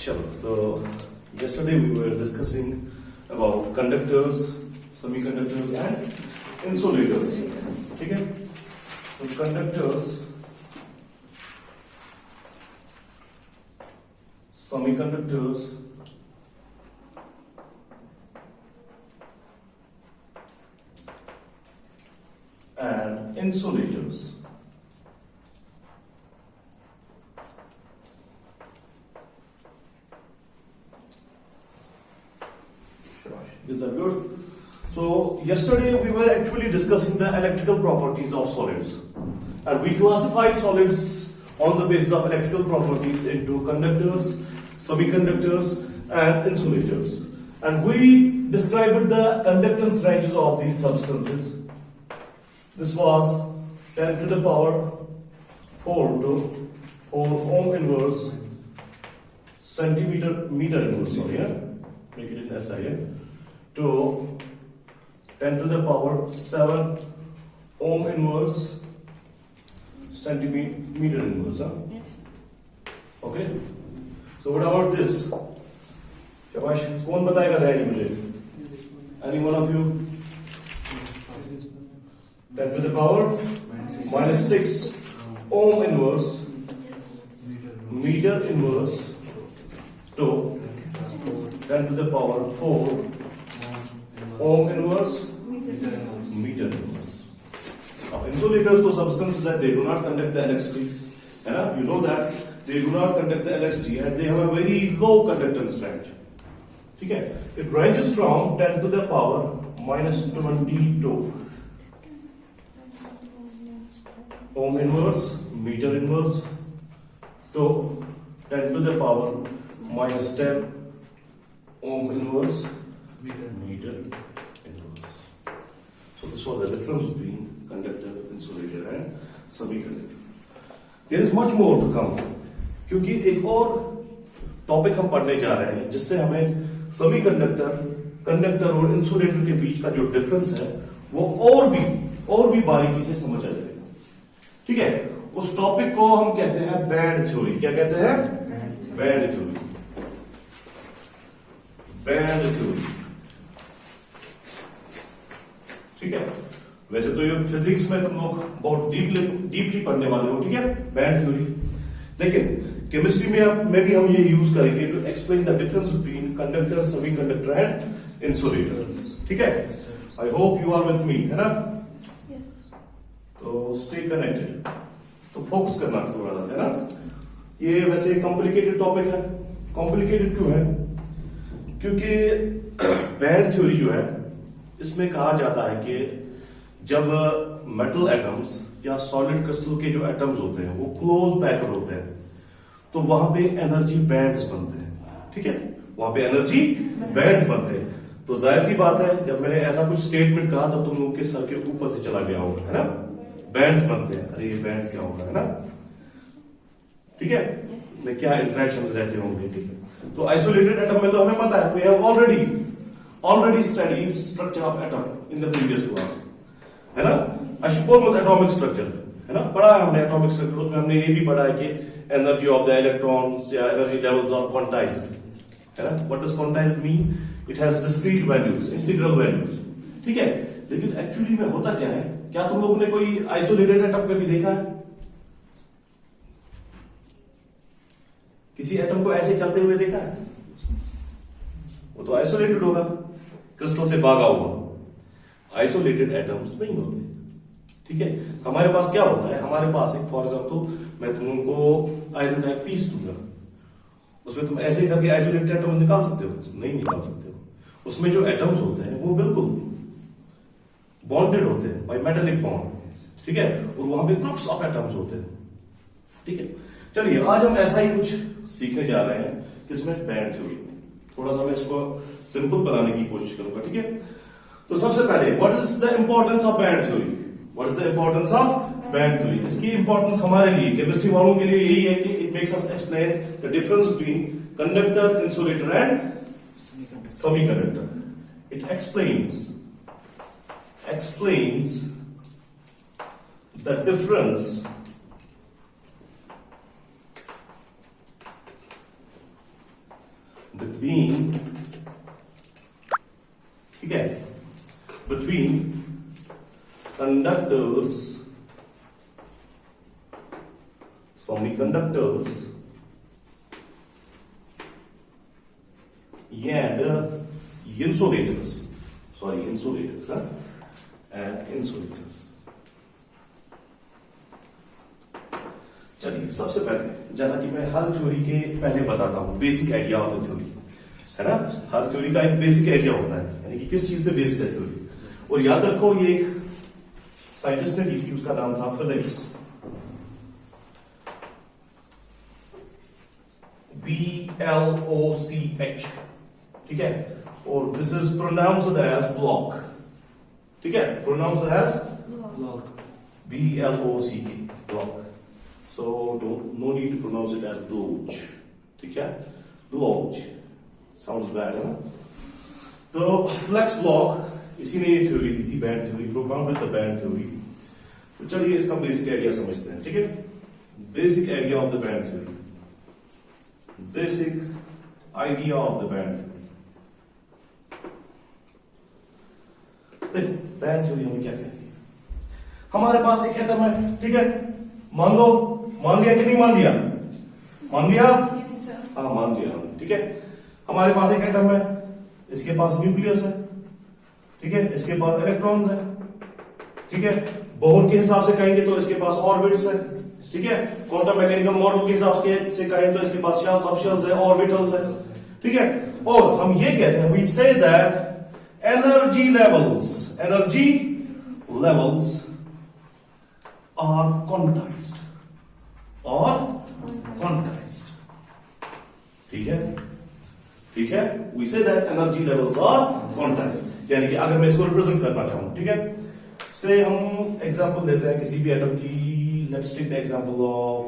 So yesterday we were discussing about conductors, semiconductors and insulators. Okay? So conductors, semiconductors, and insulators. Is that good? So yesterday we were actually discussing the electrical properties of solids, and we classified solids on the basis of electrical properties into conductors, semiconductors and insulators, and we described the conductance ranges of these substances. This was 10 to the power 4 to 4 ohm inverse meter inverse, sorry, make it in SI, to 10 to the power 7 ohm inverse centimeter inverse. Okay, so what about this? शाबाश, कौन बताएगा रहेगी मुझे? Any one of you? 10 to the power minus 6 ohm inverse meter inverse to 10 to the power 4 ohm inverse meter inverse. Now insulators to substances that they do not conduct the electricity, you know that they do not conduct the electricity and they have a very low conductance range. Okay, it ranges from 10 to the power minus 22 ohm inverse meter inverse to 10 to the power minus 10 ohm inverse meter inverse. So this was the difference between conductor, insulator and semiconductor. There is much more to come, क्योंकि एक और topic हम पढ़ने जा रहे हैं जिससे हमें सेमीकंडक्टर, कंडक्टर और इंसुलेटर के बीच का जो डिफरेंस है वो और भी बारीकी से समझ आ जाएगा. ठीक है, उस टॉपिक को हम कहते हैं बैंड थ्योरी. क्या कहते हैं? Band theory. Band theory. ठीक है, वैसे तो ये फिजिक्स में तुम लोग बहुत डीपली पढ़ने वाले हो. ठीक है, बैंड थ्योरी. लेकिन केमिस्ट्री में भी हम ये यूज करेंगे to explain the difference between conductor, semiconductor and insulator. ठीक है, I hope you are with me, है ना? तो स्टे कनेक्टेड. तो फोकस करना थोड़ा सा, है ना? ये वैसे कॉम्प्लिकेटेड टॉपिक है. कॉम्प्लिकेटेड क्यों है? क्योंकि बैंड थ्योरी जो है इसमें कहा जाता है कि जब मेटल एटम्स या सॉलिड क्रिस्टल के जो एटम्स होते हैं वो क्लोज पैक्ड होते हैं तो वहां पे एनर्जी बैंड्स बनते हैं. ठीक है, वहां पे एनर्जी बैंड्स बनते हैं. तो जाहिर सी बात है जब मैंने ऐसा कुछ स्टेटमेंट कहा तो तुम लोग के सर के ऊपर से चला गया होगा, है ना? बैंड्स बनते हैं. अरे ये बैंड्स क्या होगा, है ना? ठीक है, में क्या इंटरेक्शन रहते होंगे. ठीक है, तो आइसोलेटेड एटम में तो हमें पता है, we have already studied structure of atom in the previous class, है ना? अशुपोल एटॉमिक स्ट्रक्चर, है ना? पढ़ा है हमने एटॉमिक स्ट्रक्चर. उसमें हमने ये भी पढ़ा है कि एनर्जी ऑफ द इलेक्ट्रॉन्स या एनर्जी लेवल्स आर क्वांटाइज्ड, है ना? What does quantized mean? It has discrete values, integral values. ठीक है, लेकिन एक्चुअली में होता क्या है? क्या तुम लोगों ने कोई आइसोलेटेड एटम कभी देखा है? किसी एटम को ऐसे चलते हुए देखा है? वो तो आइसोलेटेड होगा, क्रिस्टल से भागा हुआ. आइसोलेटेड एटम्स नहीं होते. ठीक है, हमारे पास क्या होता है? हमारे पास एक, फॉर एग्जाम्पल मैं तुमको आयरन का पीस दूंगा, उसमें तुम ऐसे करके आइसोलेटेड एटम्स निकाल सकते हो? नहीं निकाल सकते हो. उसमें जो एटम्स होते हैं वो बिल्कुल बॉन्डेड होते हैं बाय मेटालिक बॉन्ड. ठीक है, और वहां पे ग्रुप्स ऑफ एटम्स होते हैं. ठीक है, चलिए आज हम ऐसा ही कुछ सीखने जा रहे हैं किसमें? Band theory. थोड़ा सा मैं इसको सिंपल बनाने की कोशिश करूंगा. ठीक है, तो सबसे पहले what is the importance of band theory? What is the importance of band theory? इसकी इंपॉर्टेंस हमारे लिए, केमिस्ट्री वालों के लिए यही है कि it makes us explain the difference between conductor, insulator and semiconductor. It explains the difference between, ठीक है, between conductors, semiconductors and insulators, and insulators. चलिए, सबसे पहले जैसा कि मैं हर थ्योरी के पहले बताता हूं, basic idea of the theory, है ना। हर थ्योरी का एक बेसिक आइडिया होता है, यानी कि किस चीज पे बेसिक है थ्योरी। और याद रखो, ये एक साइंटिस्ट ने दी थी, उसका नाम था फेलिक्स, BLOCH, ठीक है। और this is pronounced as block, ठीक है, pronounced as block, BLOCK, block. So no need to pronounce it as bloch, ठीक है, bloch sounds bad, है ना। तो फ्लेक्स ब्लॉक, इसी ने ये थ्योरी दी थी, band theory, program with the band theory. तो चलिए इसका बेसिक आइडिया समझते हैं, ठीक है। Basic idea of the band theory, basic idea of the band theory. देखो, बैंड थ्योरी हमें क्या कहती है। हमारे पास एक एटम है, ठीक है, मान लिया कि नहीं मान लिया? मान लिया, हाँ मान लिया, ठीक है। हमारे पास एक एटम है, इसके पास न्यूक्लियस है, ठीक है, इसके पास इलेक्ट्रॉन्स है, ठीक है। बोहर के हिसाब से कहेंगे तो इसके पास ऑर्बिट्स है, ठीक है। क्वांटम मैकेनिकल मॉडल के हिसाब से कहें तो इसके पास सबशेल्स है, ऑर्बिटल्स है, ठीक है। और हम ये कहते हैं, we say that energy levels are quantized, ठीक है, ठीक है। We say that energy levels are quantized, यानी कि अगर मैं इसको रिप्रेजेंट करना चाहूं, ठीक है, से हम एग्जांपल लेते हैं किसी भी एटम की। Let's take the example of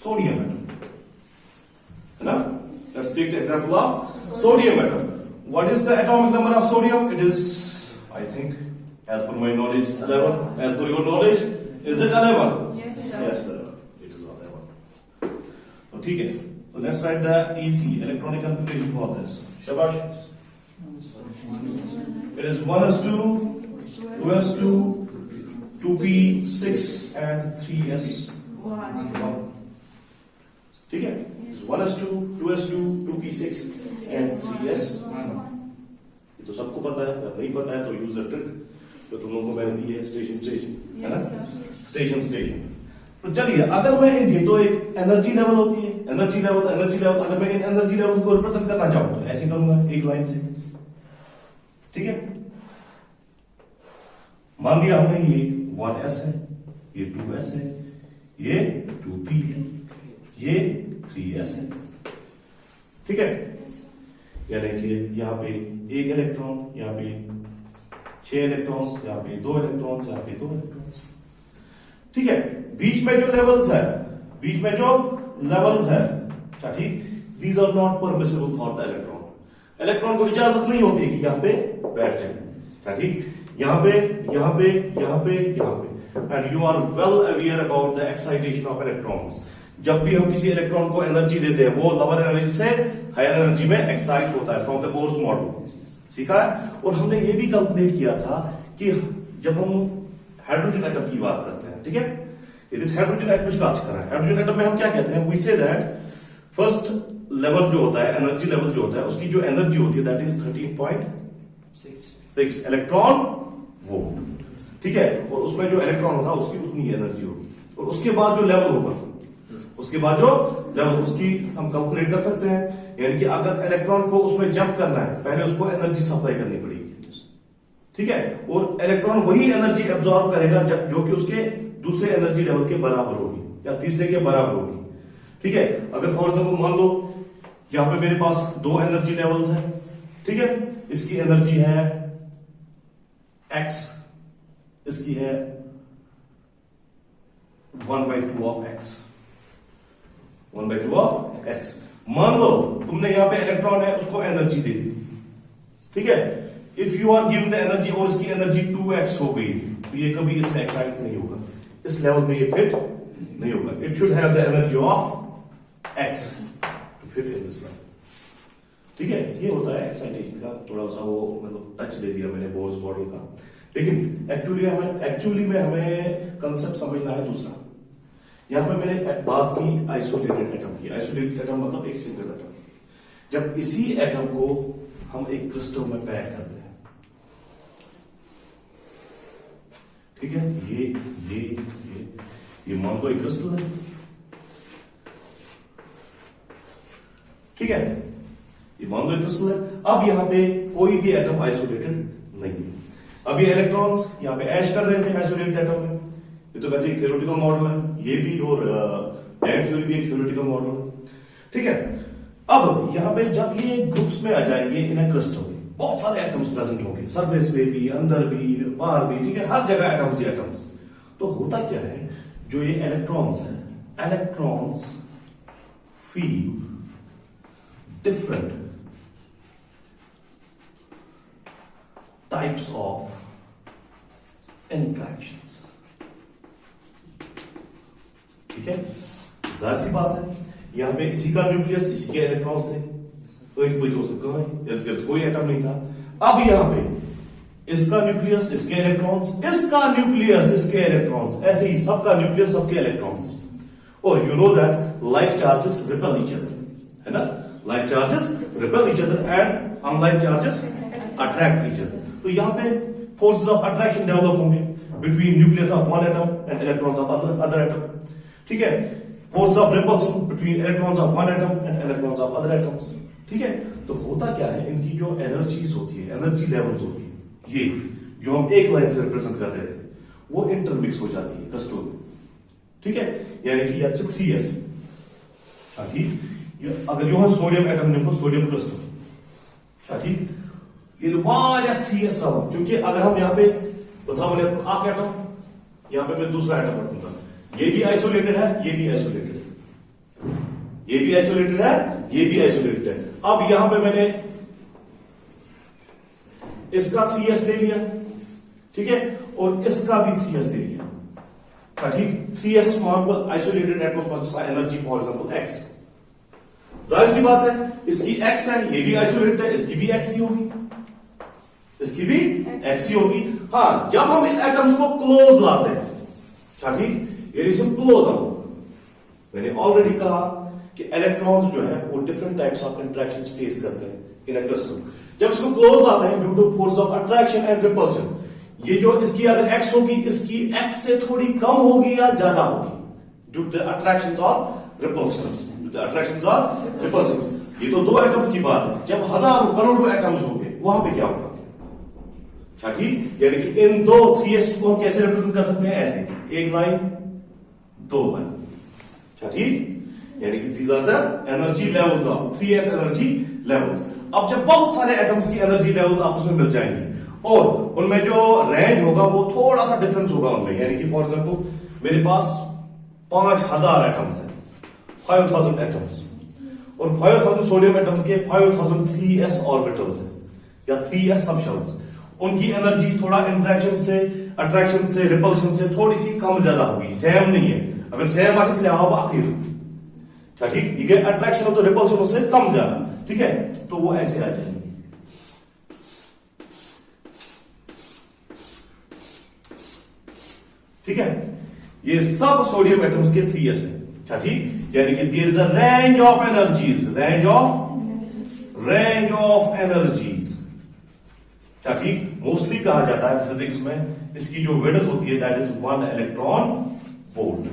sodium atom, है ना। Let's take the example of sodium atom. What is the atomic number of sodium? It is, I think, as per my knowledge, 11. As per your knowledge, is it 11? Yes, sir. Yes, sir. It is 11. So, ठीक है। So let's write the EC, electronic configuration for this. Shabash. It is 1s2, 2s2, 2p6 and 3s1. ठीक है। 1s2, 2s2, 2p6 and 3s1. ये तो सबको पता है, अगर नहीं पता है तो यूज द ट्रिक जो तुम लोगों को मैंने दी है, स्टेशन, है ना, स्टेशन। तो चलिए, अगर मैं इनके, तो एक एनर्जी लेवल होती है, एनर्जी लेवल, अगर मैं इन एनर्जी लेवल को रिप्रेजेंट करना चाहूं तो ऐसे करूंगा, एक लाइन से, ठीक है। मान लिया हमने ये 1s है, ये 2s है, ये 2p है, ये 3s है, ठीक है। यानी कि यहाँ पे एक इलेक्ट्रॉन, यहाँ पे 6 इलेक्ट्रॉन्स, यहाँ पे 2 इलेक्ट्रॉन्स, यहाँ पे 2 इलेक्ट्रॉन्स, ठीक है। बीच में जो लेवल्स है, क्या ठीक, these are not permissible for the electron. Electron को इजाजत नहीं होती कि यहाँ पे बैठ जाए, क्या ठीक, यहाँ पे, and you are well aware about the excitation of electrons. जब भी हम किसी इलेक्ट्रॉन को एनर्जी देते हैं, वो लोअर एनर्जी से हायर एनर्जी में एक्साइट होता है, फ्रॉम द बोर्स मॉडल सीखा है। और हमने ये भी कैलकुलेट किया था कि जब हम हाइड्रोजन एटम की बात करते हैं, ठीक है, इट इज हाइड्रोजन एटम की बात कर रहे हैं। हाइड्रोजन एटम में हम क्या कहते हैं, we say that first level जो होता है, एनर्जी लेवल जो होता है, उसकी जो एनर्जी होती है दैट इज 13.6 इलेक्ट्रॉन वोल्ट, ठीक है। और उसमें जो इलेक्ट्रॉन होता है उसकी उतनी एनर्जी होगी। और उसके बाद जो लेवल होगा, उसकी हम कैलकुलेट कर सकते हैं। यानी कि अगर इलेक्ट्रॉन को उसमें जंप करना है, पहले उसको एनर्जी सप्लाई करनी पड़ेगी, ठीक है। और इलेक्ट्रॉन वही एनर्जी एब्जॉर्ब करेगा जो कि उसके दूसरे एनर्जी लेवल के बराबर होगी या तीसरे के बराबर होगी, ठीक है। अगर फॉर एग्जाम्पल मान लो यहां पे मेरे पास 2 एनर्जी लेवल्स हैं, ठीक है। इसकी एनर्जी है x, इसकी है 1/2 ऑफ x, 1/2 ऑफ x। मान लो तुमने यहां पे इलेक्ट्रॉन है, उसको एनर्जी दे दी, ठीक है। If you are given the energy और इसकी एनर्जी 2x हो गई, तो ये कभी इसमें एक्साइट नहीं होगा, इस लेवल में ये फिट नहीं होगा। It should have the energy of x to fit in this line, ठीक है, ये होता है एक्साइटेशन का थोड़ा सा वो मतलब टच दे दिया मैंने बोर्स मॉडल का, लेकिन एक्चुअली में हमें कंसेप्ट समझना है दूसरा। यहां पे मैंने बात की आइसोलेटेड एटम की। आइसोलेटेड एटम मतलब एक सिंगल एटम। जब इसी एटम को हम एक क्रिस्टल में पैक करते हैं, ठीक है, ये मान लो एक क्रिस्टल है, ठीक है, ये मान लो एक क्रिस्टल है। अब यहां पे कोई भी एटम आइसोलेटेड नहीं है। अब ये इलेक्ट्रॉन्स यहां पे ऐश कर रहे थे आइसोलेटेड एटम में, ये तो वैसे एक थ्योरेटिकल मॉडल है, ये भी, और बैंड थ्योरी भी एक थ्योरेटिकल मॉडल है, ठीक है। अब यहां पे जब ये ग्रुप्स में आ जाएंगे इन ए क्रिस्टल, बहुत सारे एटम्स प्रेजेंट होंगे, सरफेस पे भी, अंदर भी, बाहर भी, ठीक है, हर जगह एटम्स ही एटम्स। तो होता क्या है, जो ये इलेक्ट्रॉन्स है, electrons feel different types of interactions, ठीक है। जाहिर सी बात है, यहां पे इसी का न्यूक्लियस, इसी के इलेक्ट्रॉन्स थे, कोई दोस्त कहां है, इर्द गिर्द कोई एटम नहीं था। अब यहां पे इसका न्यूक्लियस, इसके इलेक्ट्रॉन्स, इसका न्यूक्लियस, इसके इलेक्ट्रॉन्स, ऐसे ही सबका न्यूक्लियस, सबके इलेक्ट्रॉन्स। और you know that like charges repel each other, है ना, like charges repel each other and unlike charges attract each other. तो यहां पे फोर्सेस ऑफ अट्रैक्शन डेवलप होंगे between nucleus of one atom and electrons of other atom, ठीक है। Force of repulsion between electrons of one atom and electrons of other atoms, ठीक है। तो होता क्या है, इनकी जो एनर्जीज होती है, एनर्जी लेवल्स होती है, ये जो हम एक लाइन से रिप्रेजेंट कर रहे थे, वो इंटरमिक्स हो जाती है क्रिस्टल में, ठीक है। यानी कि 3s, ठीक, अगर यो है सोडियम एटम ने सोडियम क्रिस्टल, ठीक, ये वाया 3s रहा, क्योंकि अगर हम यहाँ पे बता बोले आख एटम, यहां पे मैं दूसरा एटम रखूंगा, ये भी आइसोलेटेड है, ये भी आइसोलेटेड है, ये भी आइसोलेटेड है, ये भी आइसोलेटेड है। अब यहां पे मैंने इसका 3s ले लिया, ठीक है, और इसका भी 3s ले लिया, ठीक। 3s small isolated atoms energy for example x। जाहिर सी बात है, इसकी x है, ये भी आइसोलेटेड है, इसकी भी x ही होगी, इसकी भी x ही होगी। हाँ, जब हम इन एटम्स को क्लोज लाते हैं, ठीक, ये क्लोज हम, मैंने ऑलरेडी कहा कि इलेक्ट्रॉन्स जो है वो different types of interactions face करते हैं इन अ क्रिस्टल। जब इसको क्लोज लाते हैं due to force of attraction and repulsion, ये जो इसकी अगर x होगी, इसकी x से थोड़ी कम होगी या ज्यादा होगी ड्यू टू अट्रैक्शंस और रिपल्शंस, अट्रैक्शंस और रिपल्शंस। ये तो दो एटम्स की बात है, जब हजारों करोड़ों एटम्स होंगे वहां पे क्या होगा, ठीक। यानी कि इन दो 3s को हम कैसे रिप्रेजेंट कर सकते हैं, ऐसे एक लाइन, दो लाइन, ठीक। यानी कि these are the energy levels of 3s energy levels. अब जब बहुत सारे एटम्स की एनर्जी लेवल्स आपस में मिल जाएंगे और उनमें जो रेंज होगा वो थोड़ा सा डिफरेंस होगा उनमें, यानी कि फॉर एग्जांपल मेरे पास 5000 एटम्स है, 5000 एटम्स, और 5000 सोडियम एटम्स के 5000 3s ऑर्बिटल्स है या 3s सबशेल्स। उनकी एनर्जी थोड़ा इंटरेक्शन से, अट्रैक्शन से, रिपल्शन से थोड़ी सी कम ज्यादा होगी, सेम नहीं है। अगर सेम आती तो आप आखिर, ठीक, ये अट्रैक्शन हो तो रिपल्शन उससे कम ज्यादा, ठीक है। तो वो ऐसे आ जाएंगे, ठीक है। ये सब सोडियम एटम्स के 3s है, ठीक। यानी कि there is a range of energies, range of energies, ठीक। मोस्टली कहा जाता है फिजिक्स में इसकी जो विड्थ होती है that is 1 electron volt,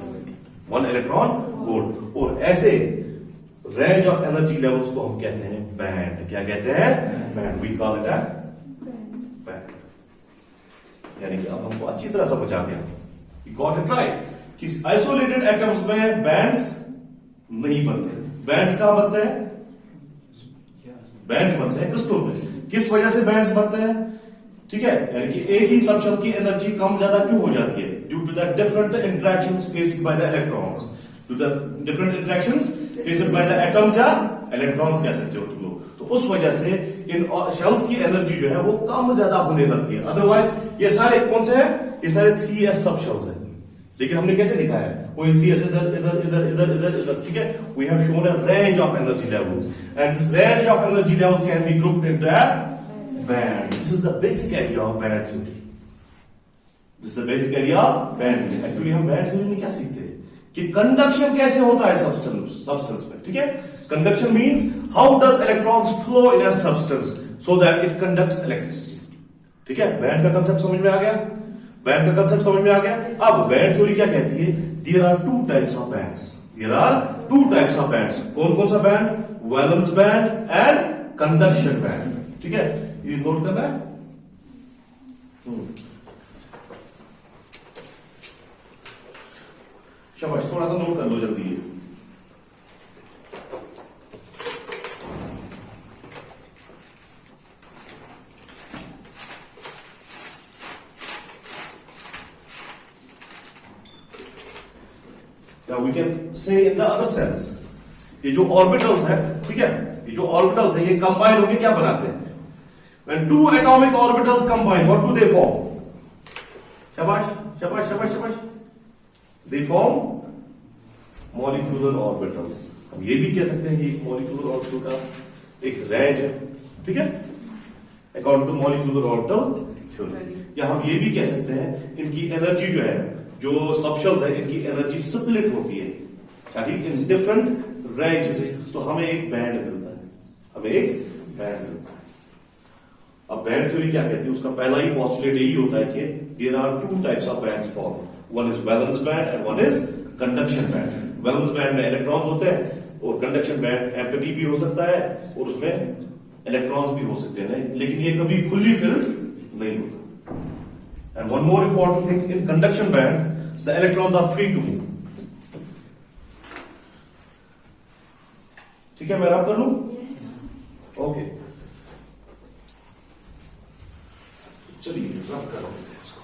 1 electron volt. और ऐसे रेंज ऑफ एनर्जी लेवल्स को हम कहते हैं बैंड। क्या कहते हैं, band, we call it a band. यानी कि अब हमको अच्छी तरह समझ आ गया, यू गॉट इट राइट, कि आइसोलेटेड एटम्स में बैंड्स नहीं बनते। बैंड्स कहां बनते हैं, बैंड्स बनते हैं क्रिस्टल में। किस वजह से बैंड्स बनते हैं, ठीक है, यानी कि एक ही सबशेल की एनर्जी कम ज्यादा क्यों हो जाती है, due to the different interactions faced by the electrons, to the different interactions faced by the atoms या इलेक्ट्रॉन्स कह सकते हो तुम लोग। तो उस वजह से इन शेल्स की एनर्जी जो है वो कम ज्यादा होने लगती है। अदरवाइज ये सारे कौन से हैं, ये सारे 3s सबशेल्स हैं, लेकिन हमने कैसे लिखा है, कोई CS इधर इधर इधर इधर इधर इधर, ठीक है. We have shown a range of energy levels and this range of energy levels can be grouped into a band. This is the basic idea of band theory. This is the basic idea of band theory. Actually हम band theory में क्या सीखते हैं कि conduction कैसे होता है substance में, ठीक है. Conduction means how does electrons flow in a substance so that it conducts electricity, ठीक है. बैंड का कंसेप्ट समझ में आ गया, बैंड का कंसेप्ट समझ में आ गया. अब बैंड थ्योरी क्या कहती है, there are two types of bands, there are two types of bands. कौन कौन सा band, valence band and conduction band, ठीक है. ये नोट करना है. शाबाश, थोड़ा सा नोट कर लो जल्दी. ये Now we can say in the other sense, ये जो ऑर्बिटल्स है, ठीक है, ये जो ऑर्बिटल्स है ये कंबाइन होकर क्या बनाते हैं. When two atomic orbitals combine, what do they form? शाबाश शाबाश शाबाश शाबाश. They form molecular orbitals. हम ये भी कह सकते हैं कि एक molecular orbital का एक रेंज है, ठीक है, according to molecular orbital theory. या हम ये भी कह सकते हैं इनकी एनर्जी जो है, जो सबशेल्स है, इनकी एनर्जी स्प्लिट होती है, ठीक, इन डिफरेंट रेंज से. तो हमें एक बैंड मिलता है, हमें एक बैंड मिलता है. अब बैंड थ्योरी क्या कहती है, उसका पहला ही पोस्टुलेट यही होता है कि there are two types of bands form. One is valence band and one is conduction band. Valence band में इलेक्ट्रॉन्स होते हैं और कंडक्शन बैंड एम्प्टी भी हो सकता है और उसमें इलेक्ट्रॉन्स भी हो सकते हैं, लेकिन ये कभी फुल्ली फिल्ड नहीं होता. And one more important thing, in conduction band, the electrons are free to move. ठीक है, मैं रब कर लूं? ओके, चलिए रब कर लेते हैं इसको.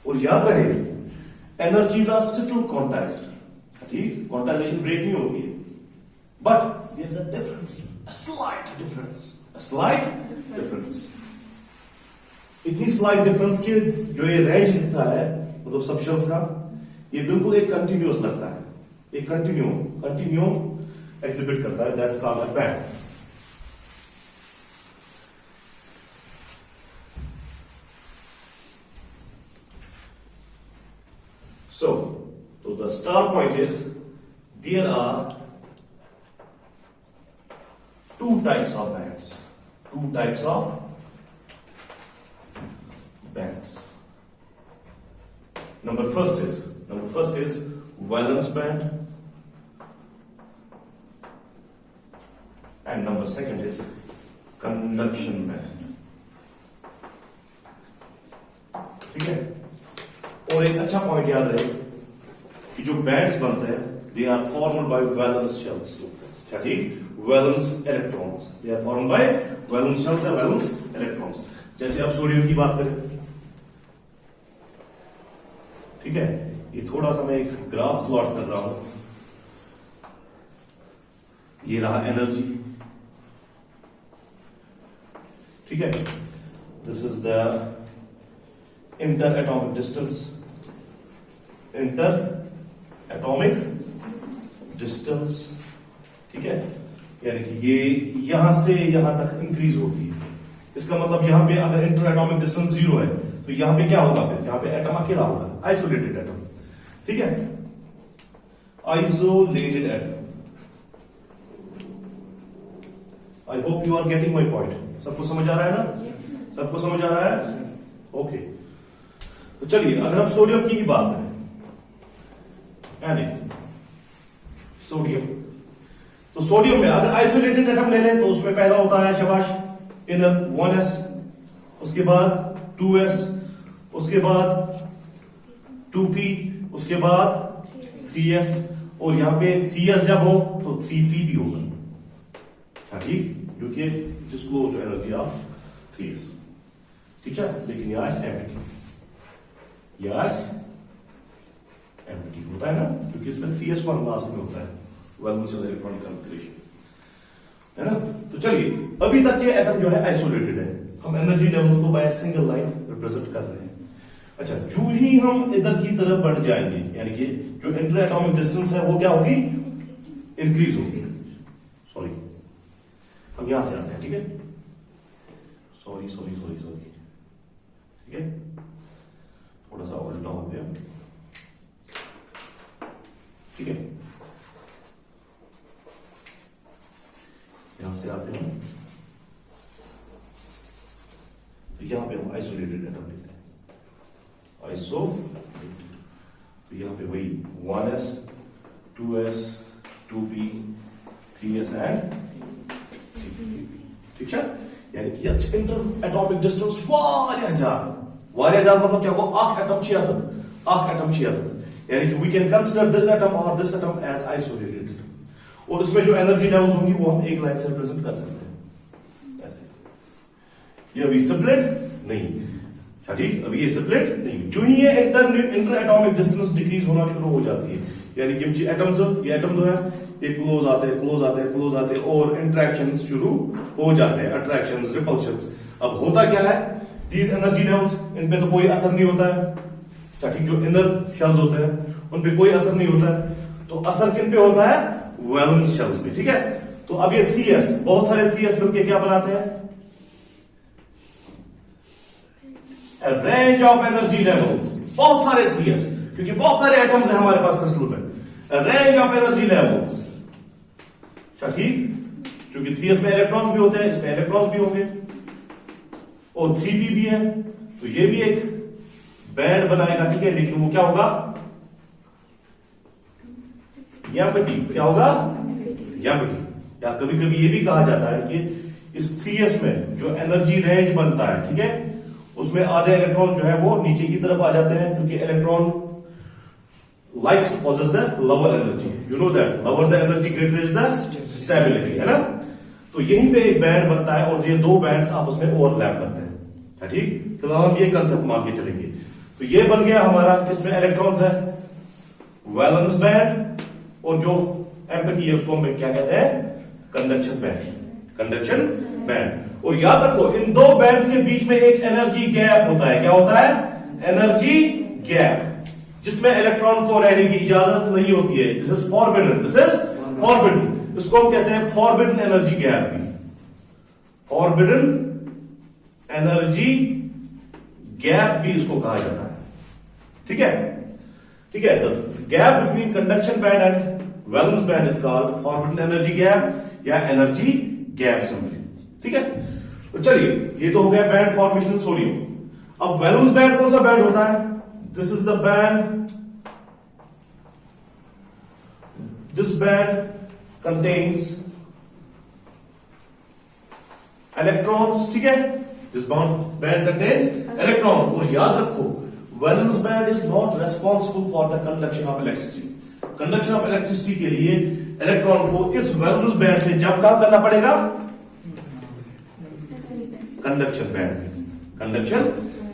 और याद रहे, एनर्जीज आर स्टिल क्वांटाइज्ड, ठीक, क्वांटाइजेशन ब्रेक नहीं होती है. But there is a difference, a slight difference, a slight difference. इतनी स्लाइट डिफरेंस के जो ये रेंज दिखता है, मतलब सबशेल्स का, ये बिल्कुल एक कंटिन्यूअस लगता है, एक कंटिन्यूम एग्जिबिट करता है. That's called a band. So the star point is there are two types of bands. Two types of bands. Number first is valence band, and number second is conduction band. ठीक है. और एक अच्छा point याद रहे कि जो bands बनते हैं, they are formed by valence shells, ठीक, valence electrons. They are formed by valence shells और वैलेंस इलेक्ट्रॉन्स. जैसे अब सोडियम की बात करें, ठीक है, ये थोड़ा सा मैं एक ग्राफ प्लॉट कर रहा हूं. ये रहा एनर्जी, ठीक है. This is the inter atomic distance, inter atomic distance, ठीक है. यानी कि ये यहां से यहां तक इंक्रीज होती है. इसका मतलब यहां पे अगर इंटर एटॉमिक डिस्टेंस 0 है तो यहां पे क्या होगा, फिर यहां पे एटम अकेला होगा, आइसोलेटेड एटम, ठीक है, isolated atom. I hope you are getting my point. सबको समझ आ रहा है ना? सबको समझ आ रहा है? ओके. तो चलिए, अगर हम सोडियम की ही बात करें, सोडियम, तो सोडियम में अगर आइसोलेटेड एटम ले लें तो उसमें पहला होता है, शाबाश, इधर 1s, उसके बाद 2s, उसके बाद 2p, उसके बाद 3s, और यहां पे 3s जब हो तो 3p भी होगा, ठीक, जो कि डिस्क्लोज एनर्जी ऑफ 3s, ठीक है. लेकिन यहां एम्प्टी, एम्प्टी होता है ना, क्योंकि इसमें 3s1 लास्ट में होता है, वैलेंस इलेक्ट्रॉनिक कॉन्फिगरेशन. है ना। तो चलिए अभी तक ये एटम जो है आइसोलेटेड है, हम एनर्जी लेवल्स को बाय सिंगल लाइन रिप्रेजेंट कर रहे हैं। अच्छा, जो ही हम इधर की तरफ बढ़ जाएंगे, यानी कि जो इंटर एटॉमिक डिस्टेंस है वो क्या होगी, इंक्रीज होगी। सॉरी, हम यहां से आते हैं, ठीक है, सॉरी, ठीक है, थोड़ा सा उल्टा हो गया, ठीक है, यहां से आते हैं, तो यहां पे हम आइसोलेटेड एटम लेते हैं, आइसो, तो यहां पे वही 1s 2s 2p 3s and 3p, ठीक है। यानी कि इंटर एटॉमिक डिस्टेंस वारिया ज्यादा मतलब क्या होगा, आख एटम छियातत, यानी कि we can consider this atom और दिस एटम एज आइसोलेटेड, और इसमें जो एनर्जी लेवल्स होंगी वो हम एक लाइन से रिप्रेजेंट कर सकते हैं ऐसे। ये अभी सेपरेट नहीं, ठीक, अभी ये सेपरेट नहीं, जो ही ये इंटर एटॉमिक डिस्टेंस डिक्रीज होना शुरू हो जाती है, यानी कि एटम्स, ये एटम जो है ये क्लोज आते हैं और इंटरेक्शंस शुरू हो जाते हैं, अट्रैक्शंस, रिपल्शंस। अब होता क्या है, दीज एनर्जी लेवल्स, इन पे तो कोई असर नहीं होता है, ठीक, जो इनर शेल्स होते हैं उन पे कोई असर नहीं होता है, तो असर किन पे होता है, वैलेंस शेल्स पे, ठीक है। तो अब ये 3s, बहुत सारे 3s मिलकर क्या बनाते हैं, रेंज ऑफ एनर्जी लेवल्स, बहुत सारे 3s, क्योंकि बहुत सारे एटम्स हैं हमारे पास क्रिस्टल में, रेंज ऑफ एनर्जी लेवल्स, ठीक, क्योंकि 3s में इलेक्ट्रॉन भी होते हैं, इसमें इलेक्ट्रॉन्स भी होंगे, और 3p भी है, तो ये भी एक बैंड बनाएगा, ठीक है, लेकिन वो क्या होगा, एम्प्टी, क्या होगा, एम्प्टी, या कभी कभी ये भी कहा जाता है कि इस 3s में जो एनर्जी रेंज बनता है, ठीक है, उसमें आधे इलेक्ट्रॉन जो है वो नीचे की तरफ आ जाते हैं, क्योंकि electron likes to possess the lower energy, you know that lower the energy greater is the stability, है ना। तो यहीं पे एक बैंड बनता है और ये दो बैंड्स आपस में ओवरलैप करते हैं, ठीक, फिलहाल हम ये कंसेप्ट मान के चलेंगे। तो ये बन गया हमारा, किसमें इलेक्ट्रॉन्स है, वैलेंस बैंड, और जो एम्प्टी है उसको हम क्या कहते हैं, कंडक्शन बैंड। और याद रखो इन दो बैंड्स के बीच में एक एनर्जी गैप होता है, क्या होता है, एनर्जी गैप, जिसमें इलेक्ट्रॉन को रहने की इजाजत नहीं होती है, दिस इज फॉरबिडन, इसको हम कहते हैं फॉरबिडन एनर्जी गैप भी, फॉरबिडन एनर्जी गैप भी इसको कहा जाता है, ठीक है, the gap between conduction band and valence band is called forbidden energy gap या एनर्जी गैप समथिंग, ठीक है। तो चलिए ये तो हो गया बैंड फॉर्मेशन सोडियम। अब वैलेंस बैंड कौन सा बैंड होता है, this is the band, this band contains electrons, ठीक है, दिस बैंड कंटेन्स इलेक्ट्रॉन। और याद रखो valence band is not responsible for the conduction of electricity, conduction of electricity के लिए इलेक्ट्रॉन को इस वैलेंस बैंड से जब क्या करना पड़ेगा, conduction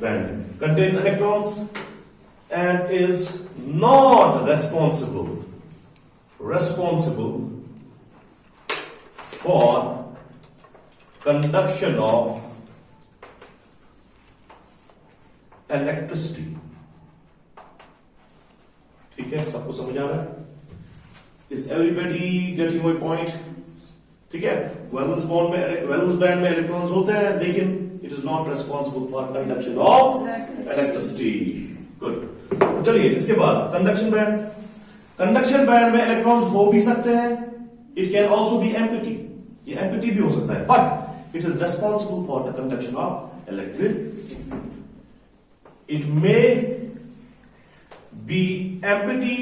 band contains electrons and is not responsible for conduction of electricity, ठीक है, सबको समझ आ रहा है, is everybody getting my point, ठीक है। वैलेंस बैंड में इलेक्ट्रॉन्स होते हैं, लेकिन it is not responsible for conduction of electricity, good. चलिए इसके बाद कंडक्शन बैंड में इलेक्ट्रॉन्स हो भी सकते हैं, it can also be empty, ये एम्प्टी भी हो सकता है, but it is responsible for the conduction of electricity, it may be empty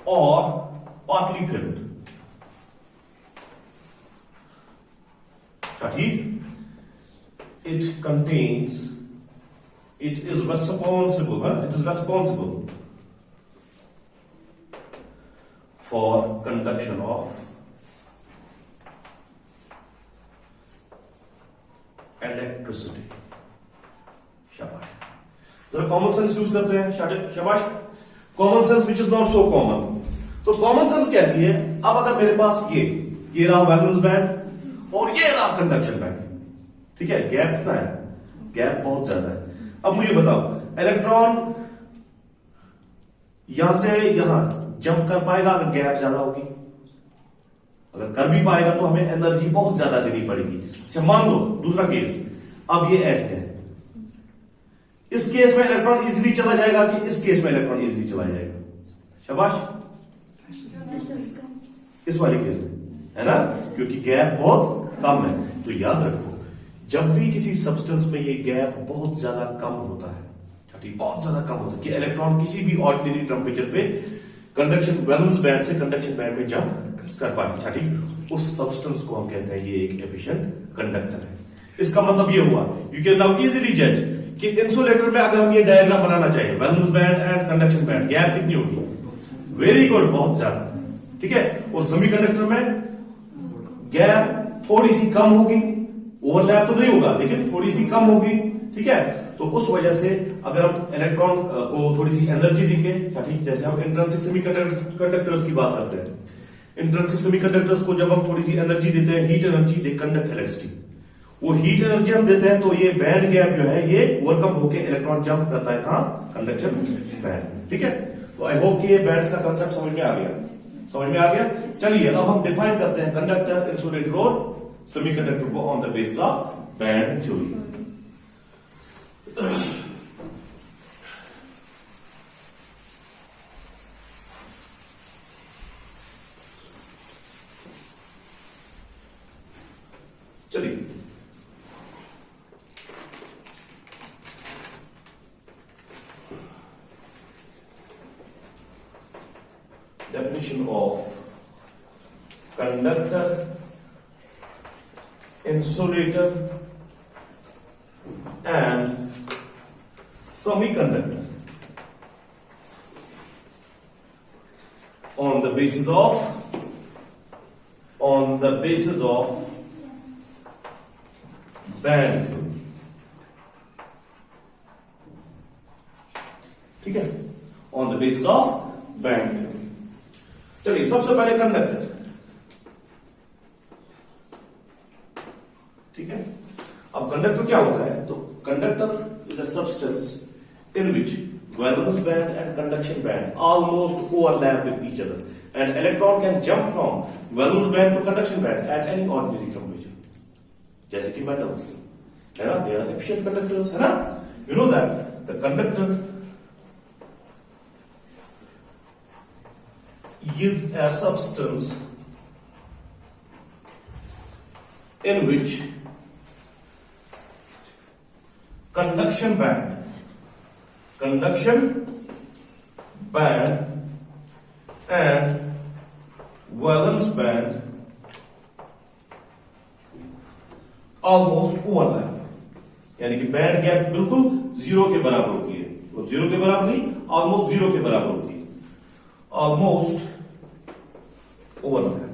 और पार्टली फिल्ड, ठीक, it is responsible for conduction of electricity, शाबाश, जरा कॉमन सेंस यूज करते हैं, शाबाश, common sense which is not so common. तो common sense कहती है, अब अगर मेरे पास ये ये रहा वैलेंस बैंड और ये रहा कंडक्शन बैंड। ठीक है, गैप कितना है? गैप बहुत ज्यादा है। अब मुझे बताओ, इलेक्ट्रॉन यहां से यहां जंप कर पाएगा अगर गैप ज्यादा होगी? अगर कर भी पाएगा तो हमें एनर्जी बहुत ज्यादा देनी पड़ेगी। अच्छा, मान लो दूसरा केस, अब ये ऐसे है, इस केस में इलेक्ट्रॉन इजीली चला जाएगा कि इस केस में इलेक्ट्रॉन इजीली चला जाएगा? शाबाश, इस वाले केस में, है ना, क्योंकि गैप बहुत कम है। तो याद रखो, जब भी किसी सब्सटेंस में ये गैप बहुत ज्यादा कम होता है, ठीक, बहुत ज्यादा कम होता है कि इलेक्ट्रॉन किसी भी ऑर्डिनरी टेम्परेचर पे कंडक्शन वैलेंस बैंड से कंडक्शन बैंड में जंप कर पाए, ठीक, उस सब्सटेंस को हम कहते हैं ये एक एफिशिएंट कंडक्टर है। इसका मतलब ये हुआ, यू कैन नाउ इजीली जज कि इंसुलेटर में अगर हम ये डायग्राम बनाना चाहिए, valence band and conduction band, gap कितनी होगी? वेरी गुड, बहुत ज्यादा। ठीक है, और सेमीकंडक्टर में गैप थोड़ी सी कम होगी, ओवरलैप तो नहीं होगा लेकिन थोड़ी सी कम होगी। ठीक है, तो उस वजह से अगर हम इलेक्ट्रॉन को थोड़ी सी एनर्जी देंगे, ठीक, जैसे हम इंट्रिंसिक सेमीकंडक्टर्स की बात करते हैं, इंट्रिंसिक सेमीकंडक्टर्स को जब हम थोड़ी सी एनर्जी देते हैं, heat energy, they conduct electricity, वो हीट एनर्जी हम देते हैं तो ये बैंड गैप जो है ये ओवरकम होकर इलेक्ट्रॉन जंप करता है कहां? Conduction band. ठीक है, तो आई होप कि ये बैंड्स का कंसेप्ट समझ में आ गया, समझ में आ गया। चलिए अब हम डिफाइन करते हैं कंडक्टर, इंसुलेटर और सेमीकंडक्टर को on the basis of band theory. चलिए, definition of conductor, insulator and semiconductor on the basis of band theory. ठीक है, on the basis of band theory. चलिए, सबसे पहले कंडक्टर। ठीक है, अब कंडक्टर क्या होता है? तो conductor is a substance in which valence band and conduction band almost overlap with each other and electron can jump from valence band to conduction band at any ordinary temperature. जैसे कि metals, है ना, they are efficient conductors, है ना। You know that the conductor is a substance in which conduction band and valence band almost overlap, यानी कि band gap बिल्कुल zero के बराबर होती है, और जीरो के बराबर नहीं, ऑलमोस्ट जीरो के बराबर होती है, ऑलमोस्ट ओवरलैप।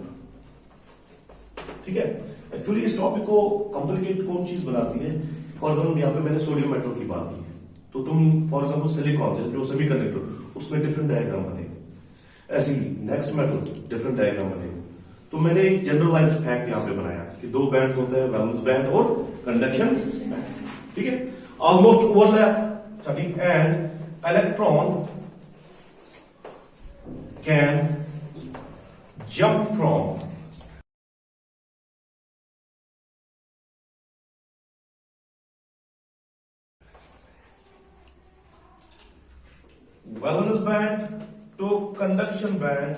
ठीक है, एक्चुअली इस टॉपिक को कॉम्प्लिकेट कौन चीज बनाती है? फॉर एग्जाम्पल यहां पे मैंने सोडियम मेटल की बात की, तो तुम फॉर एग्जाम्पल सिलिकॉन जैसे जो सेमीकंडक्टर, उसमें डिफरेंट डायग्राम बनेगा, ऐसे ही नेक्स्ट मेटल डिफरेंट डायग्राम बनेगा। तो मैंने एक जनरलाइज्ड फैक्ट यहां पे बनाया कि दो बैंड्स होते हैं, वैलेंस बैंड और कंडक्शन बैंड। ठीक है, ऑलमोस्ट ओवरलैप, ठीक, and electron can jump from valence band to conduction band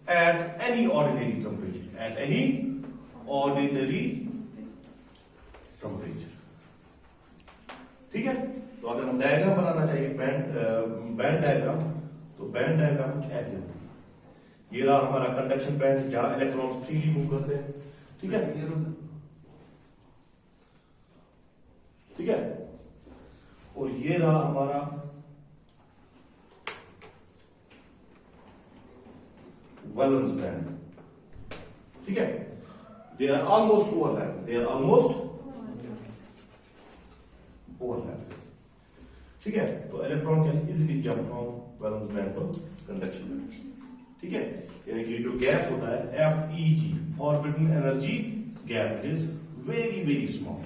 at any ordinary temperature, at any ordinary temperature। ठीक है, तो अगर हम डायग्राम बनाना चाहिए बैंड डायग्राम, तो बैंड डायग्राम कुछ ऐसे होता है। ये रहा हमारा कंडक्शन बैंड जहां इलेक्ट्रॉन्स फ्रीली मूव करते हैं। ठीक है, ठीक है, और ये रहा हमारा वैलेंस बैंड। ठीक है, दे आर ऑलमोस्ट ओवरलैप। ठीक है, तो electron can easily jump from valence band to conduction band. ठीक है, यानी कि जो गैप होता है FEG, forbidden energy gap, it is very very small.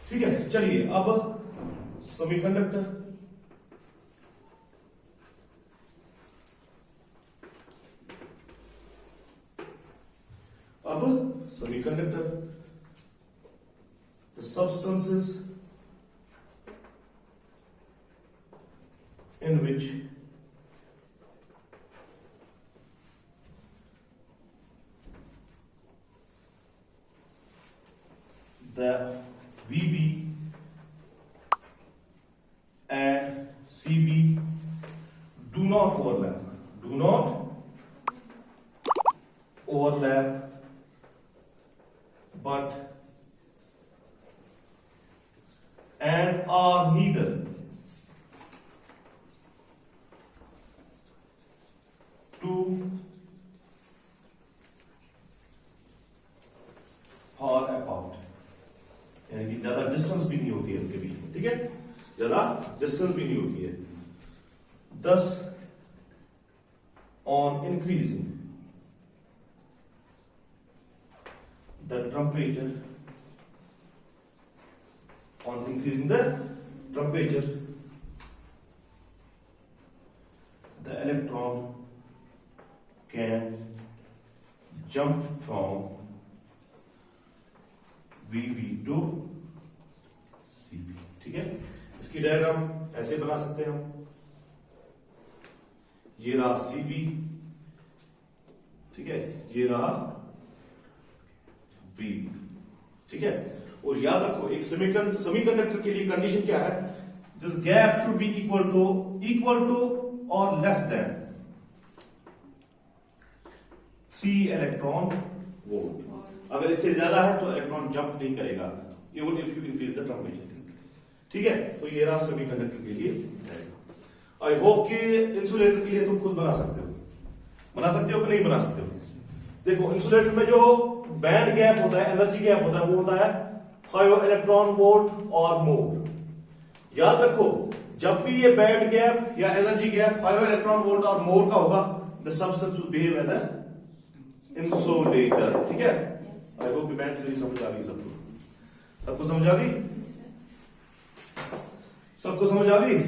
ठीक है, चलिए अब सेमीकंडक्टर। अब semiconductor, the substances in which the VB and CB do not overlap, but and are neither too far apart, यानी कि ज्यादा डिस्टेंस भी नहीं होती है उनके बीच में। ठीक है, ज्यादा डिस्टेंस भी नहीं होती है। Thus on increasing the temperature, the electron can jump from VB to CB। ठीक है, इसकी डायग्राम ऐसे बना सकते हैं हम। ये रहा CB, ठीक है, ये रहा VB। ठीक है, और याद रखो एक सेमीकंडक्टर के लिए कंडीशन क्या है, this gap should be equal to और लेस देन 3 इलेक्ट्रॉन वोल्ट। अगर इससे ज्यादा है तो इलेक्ट्रॉन जंप नहीं करेगा, even if you increase the temperature. ठीक है, तो ये रहा सेमीकंडक्टर के लिए। आई होप कि इंसुलेटर के लिए तुम खुद बना सकते हो कि नहीं बना सकते हो। देखो इंसुलेटर में जो बैंड गैप होता है, एनर्जी गैप होता है, वो होता है 5 इलेक्ट्रॉन वोल्ट और मोर। याद रखो जब भी ये बैंड गैप या एनर्जी गैप 5 इलेक्ट्रॉन वोल्ट और मोर का होगा, the substance will behave as an insulator. ठीक है, आई होप कि बैंड थ्योरी समझ आ गई सबको समझ आ गई?